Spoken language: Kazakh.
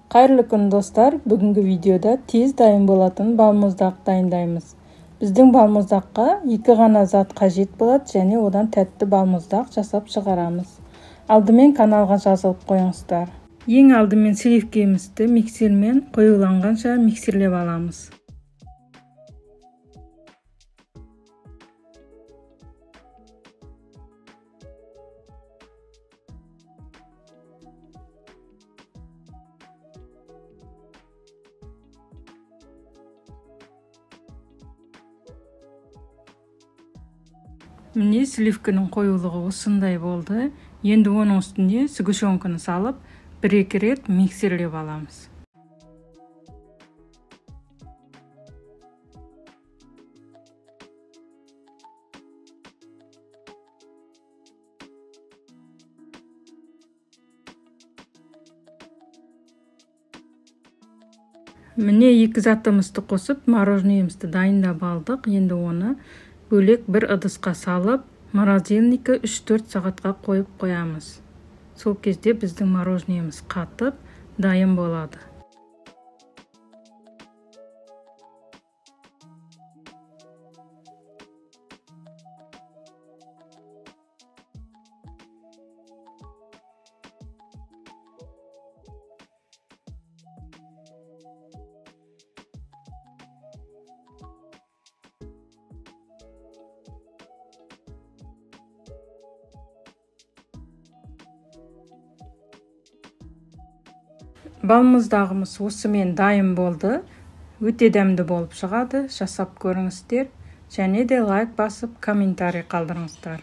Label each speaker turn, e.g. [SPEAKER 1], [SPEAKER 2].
[SPEAKER 1] Кайырлы күн достар, бүгүнкү видеода тез дайын болатын балмуздак дайындайбыз. Биздин балмуздакка 2 гана зат кажет болот және одан тәтті балмуздак жасап чыгарабыз. Алдымен каналга жазылып коюңуздар. Эң алдымен сливкибизди миксермен коюланганча миксерлеп алабыз. Міне сливканын коюлугу ушундай болду. Енді onun үстүнө сгущенканы салып, 1-2 рет миксерлеп аламыз. Міне 2 затымызды косуп, мороженебизди дайындап алдык. Енді оны бөлек bir ыдыска салып, морозильникке 3-4 саатка коюп коябыз. Сол кезде биздин мороженебиз катып, дайын болот. Балмуздагыбыз осымен дайын болду. Өте дәмді болып шығады. Жасап көріңіздер. Және де лайк басып, комментарий қалдырыңыздар.